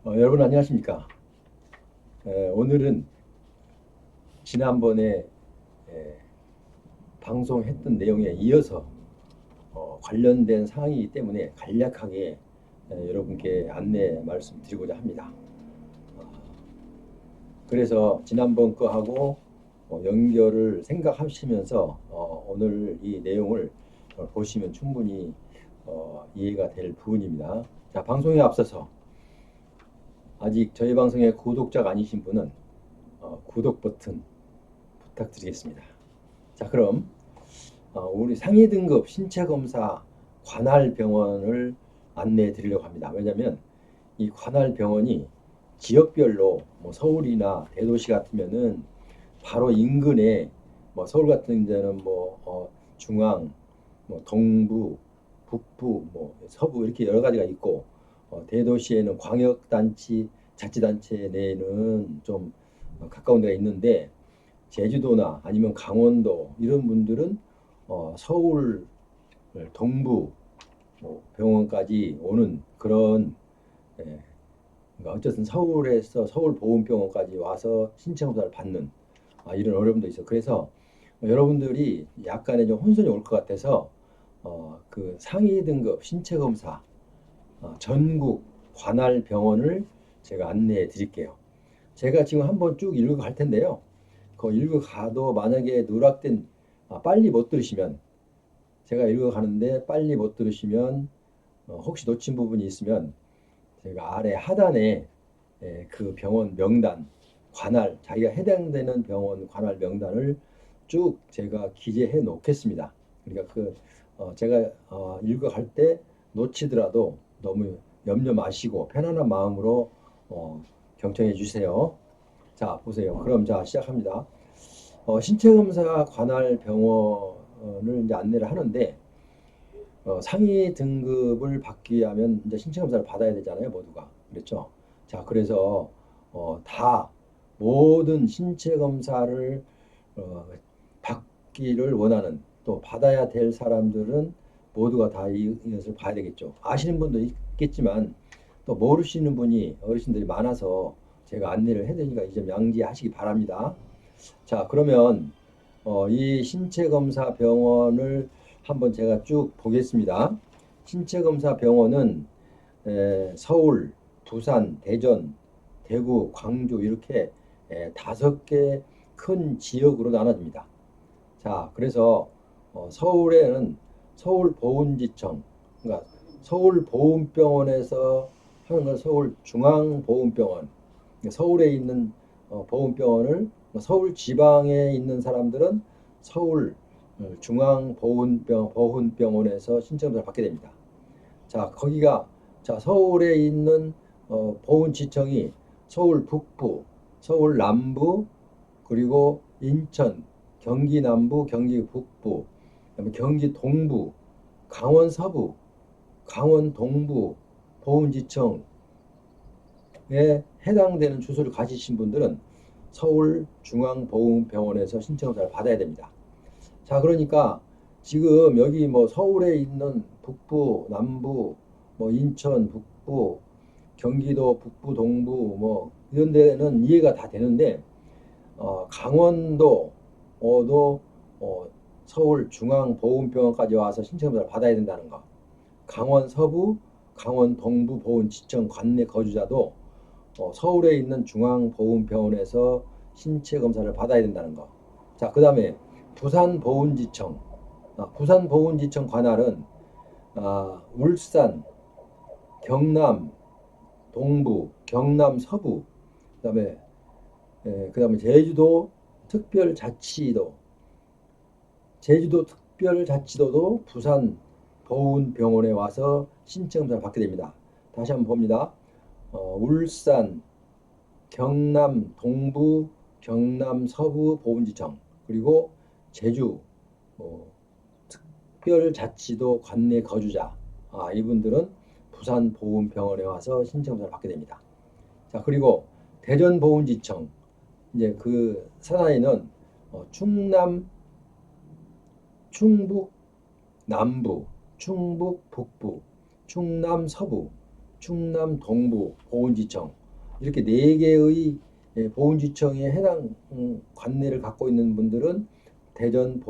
여러분 안녕하십니까? 오늘은 지난번에 에, 방송했던 내용에 이어서 관련된 사항이기 때문에 간략하게 여러분께 안내 말씀드리고자 합니다. 어, 그래서 지난번 거하고 연결을 생각하시면서 오늘 이 내용을 보시면 충분히 이해가 될 부분입니다. 자, 방송에 앞서서 아직 저희 방송의 구독자가 아니신 분은 구독 버튼 부탁드리겠습니다. 자, 그럼 우리 상위 등급 신체 검사 관할 병원을 안내해 드리려고 합니다. 왜냐하면 이 관할 병원이 지역별로 뭐 서울이나 대도시 같으면은 바로 인근에 뭐 서울 같은 데는 중앙, 뭐 동부, 북부, 뭐 서부 이렇게 여러 가지가 있고 대도시에는 광역단체, 자치단체 내에는 좀 가까운 데가 있는데 제주도나 아니면 강원도 이런 분들은 서울 동부 뭐 병원까지 오는 그런 그러니까 어쨌든 서울에서 서울보훈병원까지 와서 신체 검사를 받는 이런 어려움도 있어. 그래서 여러분들이 약간의 좀 혼선이 올 것 같아서 그 상위 등급 신체 검사 전국 관할 병원을 제가 안내해 드릴게요. 제가 지금 한번 쭉 읽어 갈 텐데요. 그 읽어 가도 만약에 누락된 빨리 못 들으시면 제가 읽어 가는데 빨리 못 들으시면 혹시 놓친 부분이 있으면 제가 아래 하단에 그 병원 명단 관할 자기가 해당되는 병원 관할 명단을 쭉 제가 기재해 놓겠습니다. 그러니까 제가 읽어 갈 때 놓치더라도 너무 염려 마시고 편안한 마음으로 경청해 주세요. 자, 보세요. 그럼 자 시작합니다. 신체검사 관할 병원을 이제 안내를 하는데 상위 등급을 받기 위하면 이제 신체검사를 받아야 되잖아요, 모두가. 그렇죠? 자, 그래서 다 모든 신체검사를 어, 받기를 원하는 또 받아야 될 사람들은 모두가 다 이것을 봐야 되겠죠. 아시는 분도 있겠지만 또 모르시는 분이 어르신들이 많아서 제가 안내를 해드리니까 이 점 양지하시기 바랍니다. 자, 그러면 이 신체검사 병원을 한번 제가 쭉 보겠습니다. 신체검사 병원은 서울, 부산, 대전, 대구, 광주 이렇게 5개 큰 지역으로 나눠집니다. 자, 그래서 서울에는 서울보훈지청, 그러니까 서울보훈병원에서 하는 건 서울중앙보훈병원, 서울에 있는 보훈병원을 서울 지방에 있는 사람들은 서울 중앙보훈병원에서 신청을 받게 됩니다. 자, 거기가 자 서울에 있는 보훈지청이 서울 북부, 서울 남부, 그리고 인천, 경기 남부, 경기 북부, 그다음에 경기 동부, 강원 서부, 강원 동부 보훈지청에 해당되는 주소를 가지신 분들은 서울중앙보훈병원에서 신청을 받아야 됩니다. 자, 그러니까 지금 여기 뭐 서울에 있는 북부, 남부, 뭐 인천 북부, 경기도 북부, 동부 뭐 이런 데는 이해가 다 되는데 강원도도 서울중앙보훈병원까지 와서 신청을 받아야 된다는 거. 강원 서부, 강원 동부 보훈지청 관내 거주자도 서울에 있는 중앙보훈병원에서 신체 검사를 받아야 된다는 거. 자, 그 다음에 부산보훈지청. 부산보훈지청 관할은 울산, 경남 동부, 경남 서부, 그다음에 그다음에 제주도 특별자치도도 부산 보훈병원에 와서 신체 검사를 받게 됩니다. 다시 한번 봅니다. 울산, 경남 동부, 경남 서부 보훈지청 그리고 제주 특별자치도 관내 거주자 이분들은 부산보훈병원에 와서 신청서를 받게 됩니다. 자, 그리고 대전보훈지청 이제 그 산하에는 충남, 충북 남부, 충북 북부, 충남 서부, 충남 동부 보훈지청 이렇게 4개의 보훈지청에 해당 관내를 갖고 있는 분들은 대전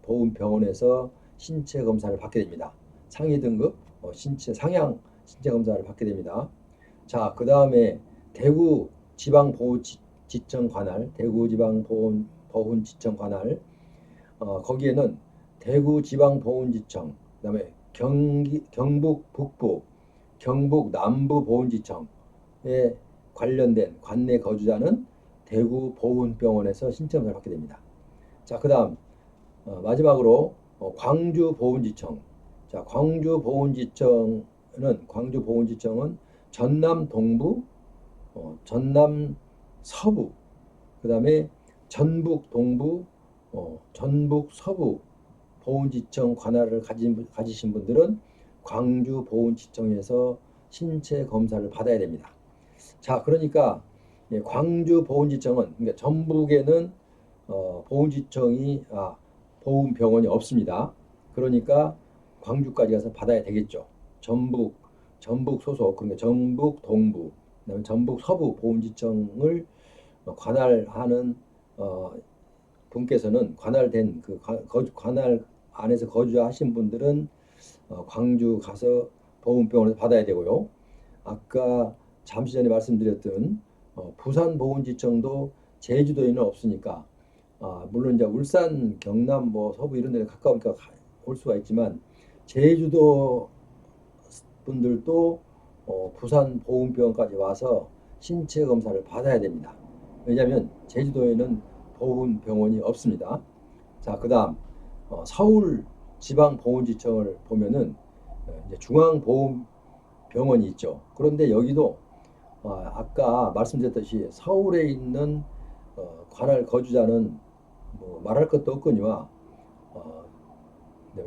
보훈병원에서 신체 검사를 받게 됩니다. 상위 등급 상향 신체 검사를 받게 됩니다. 자, 그 다음에 대구 지방보훈지청 관할, 대구 지방보훈지청 관할, 거기에는 대구 지방보훈지청, 그다음에 경북 북부, 경북 남부 보훈지청에 관련된 관내 거주자는 대구 보훈병원에서 신청을 받게 됩니다. 자, 그다음 마지막으로 광주 보훈지청. 자, 광주 보훈지청은 전남 동부, 전남 서부, 그다음에 전북 동부, 전북 서부 보훈지청 관할을 가지신 분들은 광주 보훈지청에서 신체 검사를 받아야 됩니다. 자, 그러니까 광주 보훈지청은, 그러니까 전북에는 보훈병원이 없습니다. 그러니까 광주까지 가서 받아야 되겠죠. 전북 소속, 그러니까 전북 동부, 그다음에 전북 서부 보훈지청을 관할하는 분께서는 관할된 관할 안에서 거주하신 분들은 광주 가서 보훈병원에서 받아야 되고요. 아까 잠시 전에 말씀드렸던 부산 보훈지청도 제주도에는 없으니까 물론 이제 울산, 경남, 서부 이런 데는 가까우니까 올 수가 있지만 제주도 분들도 부산 보훈병원까지 와서 신체 검사를 받아야 됩니다. 왜냐하면 제주도에는 보훈병원이 없습니다. 자, 그다음 서울 지방보훈지청을 보면은 이제 중앙보훈병원이 있죠. 그런데 여기도 아까 말씀드렸듯이 서울에 있는 관할 거주자는 말할 것도 없거니와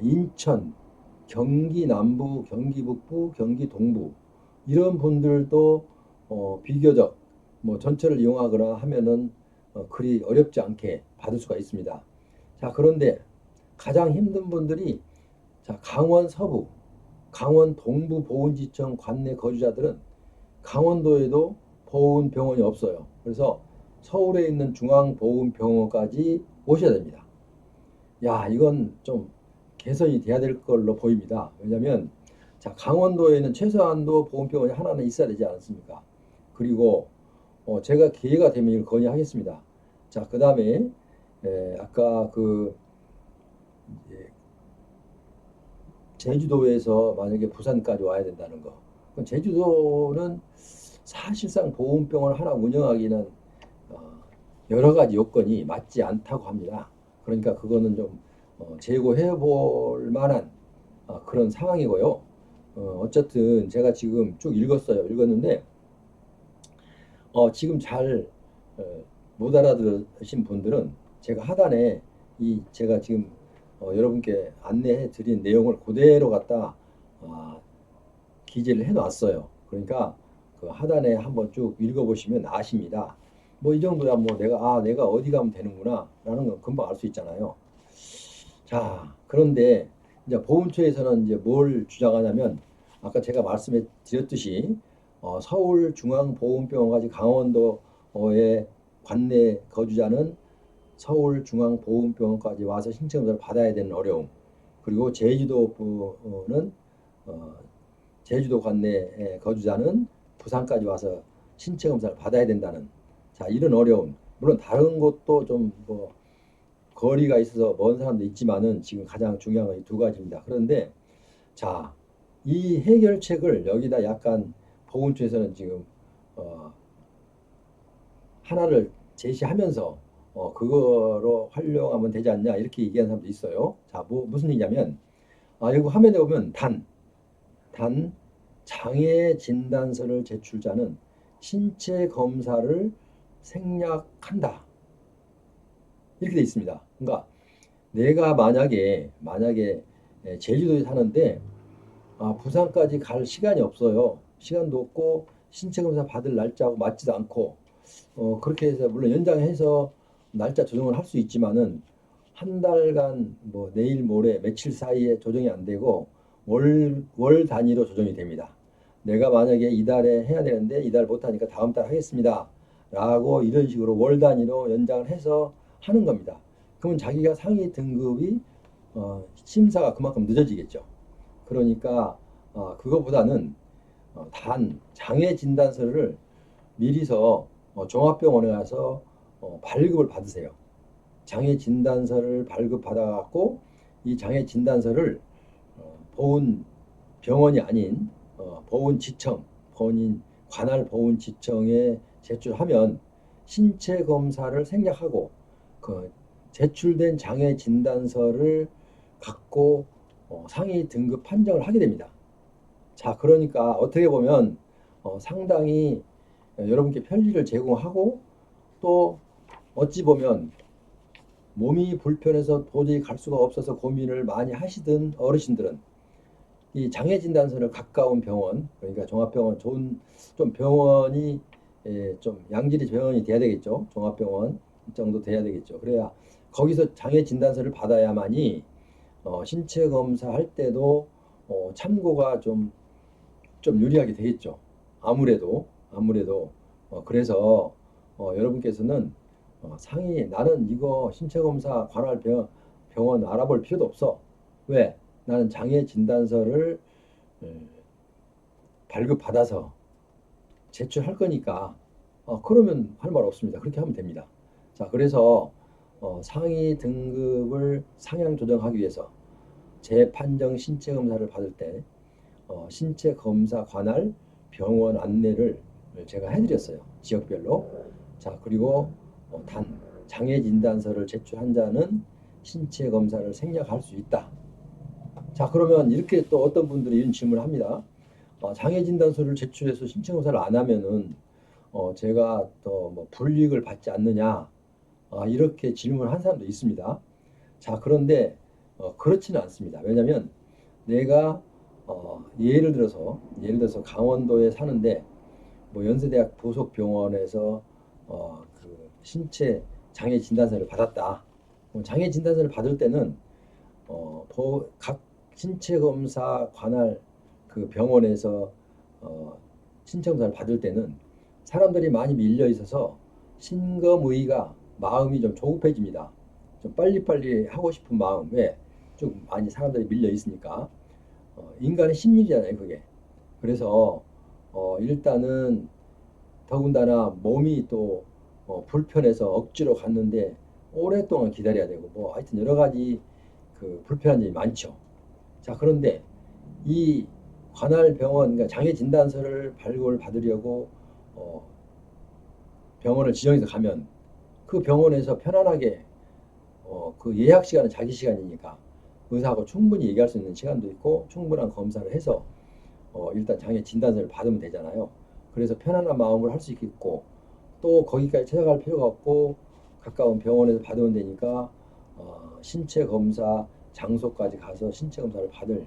인천, 경기 남부, 경기 북부, 경기 동부 이런 분들도 비교적 전철을 이용하거나 하면은 그리 어렵지 않게 받을 수가 있습니다. 자, 그런데 가장 힘든 분들이 강원 서부, 강원 동부 보훈지청 관내 거주자들은 강원도에도 보훈병원이 없어요. 그래서 서울에 있는 중앙보훈병원까지 오셔야 됩니다. 야, 이건 좀 개선이 돼야 될 걸로 보입니다. 왜냐하면 강원도에는 최소한도 보훈병원이 하나는 있어야 되지 않습니까? 그리고 제가 기회가 되면 이걸 건의하겠습니다. 자, 그 다음에 아까 제주도에서 만약에 부산까지 와야 된다는 거. 그럼 제주도는 사실상 보훈병원을 하나 운영하기는 여러 가지 요건이 맞지 않다고 합니다. 그러니까 그거는 좀 재고해 볼 만한 그런 상황이고요. 어쨌든 제가 지금 쭉 읽었는데 지금 잘 못 알아들으신 분들은 제가 하단에 제가 지금 여러분께 안내해 드린 내용을 그대로 갖다 기재를 해 놨어요. 그러니까 그 하단에 한번 쭉 읽어보시면 아십니다. 이 정도야 내가 어디 가면 되는구나 라는 건 금방 알 수 있잖아요. 자, 그런데 이제 보훈처에서는 이제 뭘 주장하냐면 아까 제가 말씀해 드렸듯이 서울중앙보훈병원까지 강원도의 관내 거주자는 서울중앙보훈병원까지 와서 신체검사를 받아야 되는 어려움, 그리고 제주도는 제주도 관내 거주자는 부산까지 와서 신체검사를 받아야 된다는 이런 어려움. 물론 다른 곳도 좀 거리가 있어서 먼 사람도 있지만은 지금 가장 중요한 건 이 두 가지입니다. 그런데 이 해결책을 여기다 약간 보훈처에서는 지금 하나를 제시하면서 그거로 활용하면 되지 않냐 이렇게 얘기하는 사람도 있어요. 자, 무슨 얘기냐면 여기 화면에 보면 단 장애 진단서를 제출자는 신체 검사를 생략한다 이렇게 돼 있습니다. 그러니까 내가 만약에 제주도에 사는데 부산까지 갈 시간이 없어요. 시간도 없고 신체 검사 받을 날짜하고 맞지도 않고 그렇게 해서 물론 연장해서 날짜 조정을 할 수 있지만은 한 달간 내일 모레 며칠 사이에 조정이 안 되고 월 단위로 조정이 됩니다. 내가 만약에 이달에 해야 되는데 이달 못하니까 다음 달 하겠습니다. 라고 이런 식으로 월 단위로 연장을 해서 하는 겁니다. 그러면 자기가 상위 등급이 심사가 그만큼 늦어지겠죠. 그러니까 그거보다는 단 장애 진단서를 미리서 종합병원에 가서 발급을 받으세요. 장애 진단서를 발급받아갖고 이 장애 진단서를 보훈 병원이 아닌 보훈지청, 본인 관할 보훈지청에 제출하면 신체 검사를 생략하고 그 제출된 장애 진단서를 갖고 상위 등급 판정을 하게 됩니다. 자, 그러니까 어떻게 보면 상당히 여러분께 편리를 제공하고 또 어찌 보면 몸이 불편해서 도저히 갈 수가 없어서 고민을 많이 하시던 어르신들은 이 장애 진단서를 가까운 병원, 그러니까 종합병원 좋은 좀 병원이 좀 양질의 병원이 돼야 되겠죠. 종합병원 정도 돼야 되겠죠. 그래야 거기서 장애 진단서를 받아야만이 신체 검사할 때도 참고가 좀 유리하게 되겠죠. 아무래도 그래서 여러분께서는 상위 나는 이거 신체 검사 관할 병원 알아볼 필요도 없어. 왜? 나는 장애 진단서를 발급받아서 제출할 거니까 그러면 할 말 없습니다. 그렇게 하면 됩니다. 자, 그래서 상위 등급을 상향 조정하기 위해서 재판정 신체 검사를 받을 때 신체 검사 관할 병원 안내를 제가 해드렸어요. 지역별로. 자, 그리고 단 장애 진단서를 제출한 자는 신체 검사를 생략할 수 있다. 자, 그러면 이렇게 또 어떤 분들이 이런 질문을 합니다. 장애 진단서를 제출해서 신체 검사를 안 하면은 제가 또 뭐 불이익을 받지 않느냐 이렇게 질문한 사람도 있습니다. 자, 그런데 그렇지는 않습니다. 왜냐하면 내가 예를 들어서 강원도에 사는데 뭐 연세대학 부속병원에서 그 신체 장애 진단서를 받았다. 장애 진단서를 받을 때는 각 신체 검사 관할 그 병원에서 신체 검사를 받을 때는 사람들이 많이 밀려 있어서 신검의가 마음이 좀 조급해집니다. 좀 빨리빨리 하고 싶은 마음에 좀 많이 사람들이 밀려 있으니까 인간의 심리잖아요, 그게. 그래서 일단은 더군다나 몸이 또 불편해서 억지로 갔는데 오랫동안 기다려야 되고 뭐 하여튼 여러 가지 그 불편한 점이 많죠. 자, 그런데 이 관할 병원, 그러니까 장애 진단서를 발급을 받으려고 병원을 지정해서 가면 그 병원에서 편안하게 그 예약 시간은 자기 시간이니까 의사하고 충분히 얘기할 수 있는 시간도 있고 충분한 검사를 해서 일단 장애 진단서를 받으면 되잖아요. 그래서 편안한 마음으로 할 수 있겠고 또 거기까지 찾아갈 필요가 없고 가까운 병원에서 받으면 되니까 신체 검사 장소까지 가서 신체 검사를 받을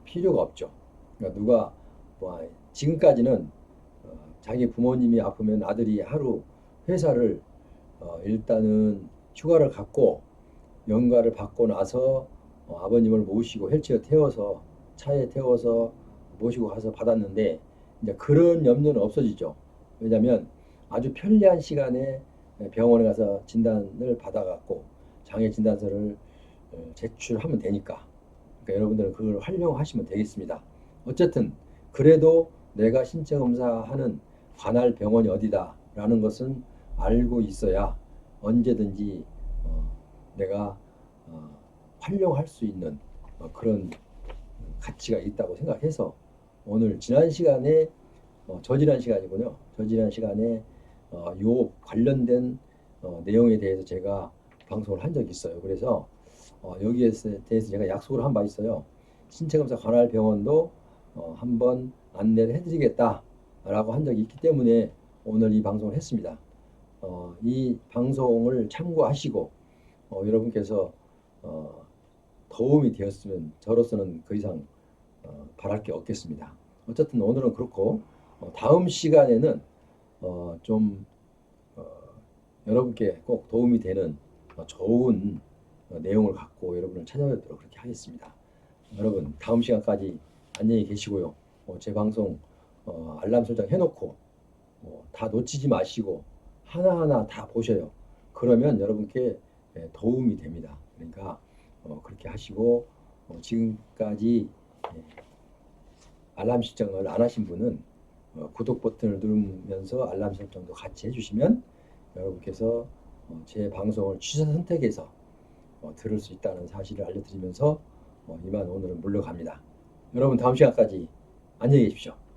필요가 없죠. 그러니까 누가 뭐 지금까지는 자기 부모님이 아프면 아들이 하루 회사를 일단은 휴가를 갖고 연가를 받고 나서 아버님을 모시고 휠체어 태워서 차에 태워서 모시고 가서 받았는데 이제 그런 염려는 없어지죠. 왜냐하면 아주 편리한 시간에 병원에 가서 진단을 받아갖고 장애 진단서를 제출하면 되니까. 그러니까 여러분들은 그걸 활용하시면 되겠습니다. 어쨌든 그래도 내가 신체 검사하는 관할 병원이 어디다라는 것은 알고 있어야 언제든지 내가 활용할 수 있는 그런 가치가 있다고 생각해서 오늘 지난 시간에 저지난 시간이군요. 저지난 시간에 요 관련된 내용에 대해서 제가 방송을 한 적이 있어요. 그래서 여기에 대해서 제가 약속을 한 바 있어요. 신체검사 관할 병원도 한번 안내를 해드리겠다라고 한 적이 있기 때문에 오늘 이 방송을 했습니다. 이 방송을 참고하시고 여러분께서 도움이 되었으면 저로서는 그 이상 바랄 게 없겠습니다. 어쨌든 오늘은 그렇고 다음 시간에는 좀 여러분께 꼭 도움이 되는 좋은 내용을 갖고 여러분을 찾아뵙도록 그렇게 하겠습니다. 여러분 다음 시간까지 안녕히 계시고요. 제 방송 알람 설정 해놓고 다 놓치지 마시고 하나하나 다 보셔요. 그러면 여러분께 도움이 됩니다. 그러니까 그렇게 하시고 지금까지 알람 설정을 안 하신 분은 구독 버튼을 누르면서 알람 설정도 같이 해주시면 여러분께서 제 방송을 취사 선택해서 들을 수 있다는 사실을 알려드리면서 이만 오늘은 물러갑니다. 여러분 다음 시간까지 안녕히 계십시오.